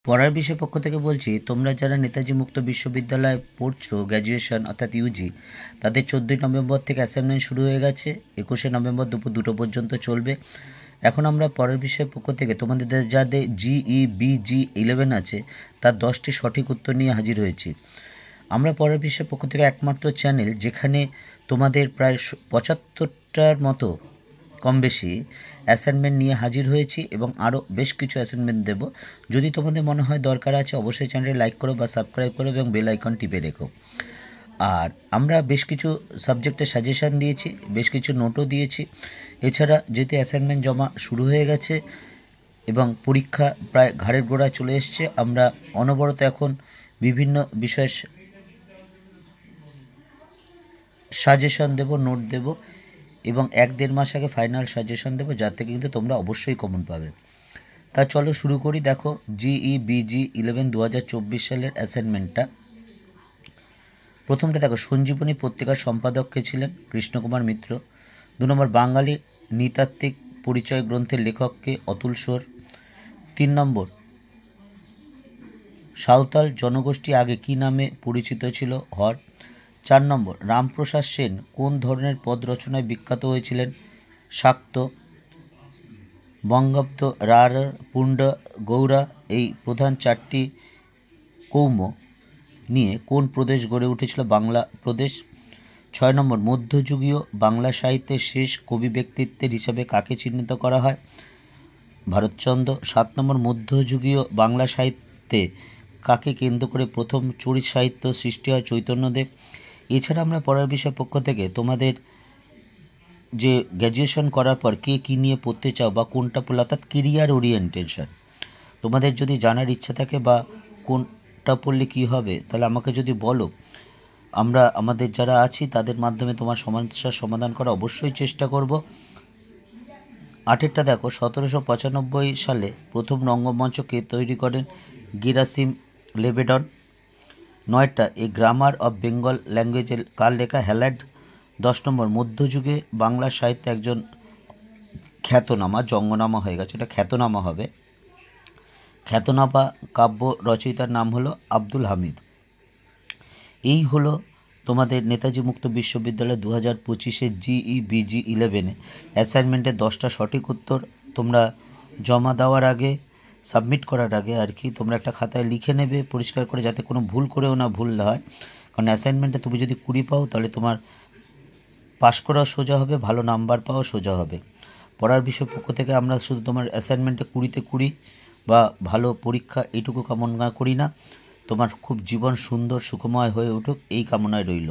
পড়ার বিষয় পক্ষ থেকে বলছি, তোমরা যারা নেতাজি মুক্ত বিশ্ববিদ্যালয়ে পড়ছো গ্র্যাজুয়েশন অর্থাৎ ইউজি, তাদের 14ই নভেম্বর থেকে অ্যাসাইনমেন্ট শুরু হয়ে গেছে। 21শে নভেম্বর দুপুর 2টো পর্যন্ত চলবে। এখন আমরা পড়ার বিষয়ের পক্ষ থেকে তোমাদের যাদের জিই বিজি 11 আছে তার 10টি সঠিক উত্তর নিয়ে হাজির হয়েছি। আমরা পড়ার বিষয়ের পক্ষ থেকে একমাত্র চ্যানেল যেখানে তোমাদের প্রায় 75টার মতো কম বেশি অ্যাসাইনমেন্ট নিয়ে হাজির হয়েছি এবং আরও বেশ কিছু অ্যাসাইনমেন্ট দেব। যদি তোমাদের মনে হয় দরকার আছে, অবশ্যই চ্যানেলটি লাইক করো বা সাবস্ক্রাইব করো এবং বেল আইকন টিপে রেখো। আর আমরা বেশ কিছু সাবজেক্টের সাজেশান দিয়েছি, বেশ কিছু নোটও দিয়েছি। এছাড়া যেহেতু অ্যাসাইনমেন্ট জমা শুরু হয়ে গেছে এবং পরীক্ষা প্রায় ঘাড়ের গোড়ায় চলে এসছে, আমরা অনবরত এখন বিভিন্ন বিষয়ের সাজেশন দেব, নোট দেব এবং 1-1.5 মাস আগে ফাইনাল সাজেশন দেবো, যার থেকে কিন্তু তোমরা অবশ্যই কমন পাবে। তা চলো শুরু করি। দেখো, জিই বিজি 11 2024 সালের অ্যাসাইনমেন্টটা। প্রথমটা দেখো, সঞ্জীবনী পত্রিকার সম্পাদক কে ছিলেন? কৃষ্ণকুমার মিত্র। 2 নম্বর, বাঙালি নৃতাত্ত্বিক পরিচয় গ্রন্থের লেখককে? অতুল সোর। 3 নম্বর, সাঁওতাল জনগোষ্ঠী আগে কী নামে পরিচিত ছিল? হর। 4 নম্বর, রামপ্রসাদ সেন কোন ধরনের পদ রচনায় বিখ্যাত হয়েছিলেন? শাক্ত। বঙ্গাব্দ রার পুণ্ড গৌড়া এই প্রধান 4টি কৌম নিয়ে কোন প্রদেশ গড়ে উঠেছিল? বাংলা প্রদেশ। 6 নম্বর, মধ্যযুগীয় বাংলা সাহিত্যের শেষ কবি ব্যক্তিত্বের হিসাবে কাকে চিহ্নিত করা হয়? ভারতচন্দ্র। 7 নম্বর, মধ্যযুগীয় বাংলা সাহিত্যে কাকে কেন্দ্র করে প্রথম চরিত সাহিত্য সৃষ্টি হয়? চৈতন্যদেব। এছাড়া আমরা পড়ার বিষয় পক্ষ থেকে তোমাদের যে গ্র্যাজুয়েশন করার পর কে কী নিয়ে পড়তে চাও বা কোনটা পড়লে, অর্থাৎ কেরিয়ার ওরিয়েন্টেশন তোমাদের যদি জানার ইচ্ছা থাকে বা কোনটা পড়লে কী হবে, তাহলে আমাকে যদি বলো, আমরা আমাদের যারা আছি তাদের মাধ্যমে তোমার সমস্যার সমাধান করা অবশ্যই চেষ্টা করব। 8টা দেখো, 1795 সালে প্রথম রঙ্গমঞ্চকে তৈরি করেন? Gerasim Lebedev. 9টা, এ গ্রামার অফ বেঙ্গল ল্যাঙ্গুয়েজের কার লেখা? হ্যালাড। 10 নম্বর, মধ্যযুগে বাংলা সাহিত্যে একজন খ্যাতনামা, জঙ্গনামা হয়ে গেছে, এটা খ্যাতনামা হবে, খ্যাতনামা কাব্য রচয়িতার নাম হলো আব্দুল হামিদ। এই হলো তোমাদের নেতাজি মুক্ত বিশ্ববিদ্যালয় 2025-এর জিই বিজি 11 অ্যাসাইনমেন্টের 10টা সঠিক উত্তর। তোমরা জমা দেওয়ার আগে, সাবমিট করার আগে আর কি, তোমরা একটা খাতায় লিখে নেবে পরিষ্কার করে, যাতে কোনো ভুল করেও না ভুল হয়। কারণ অ্যাসাইনমেন্টে তুমি যদি 20 পাও তাহলে তোমার পাস করা সোজা হবে, ভালো নাম্বার পাওয়া সোজা হবে। পড়ার বিষয় পক্ষ থেকে আমরা শুধু তোমার অ্যাসাইনমেন্টে 20-তে 20 বা ভালো পরীক্ষা এইটুকু কামনা করি না, তোমার খুব জীবন সুন্দর সুখময় হয়ে উঠুক এই কামনায় রইল।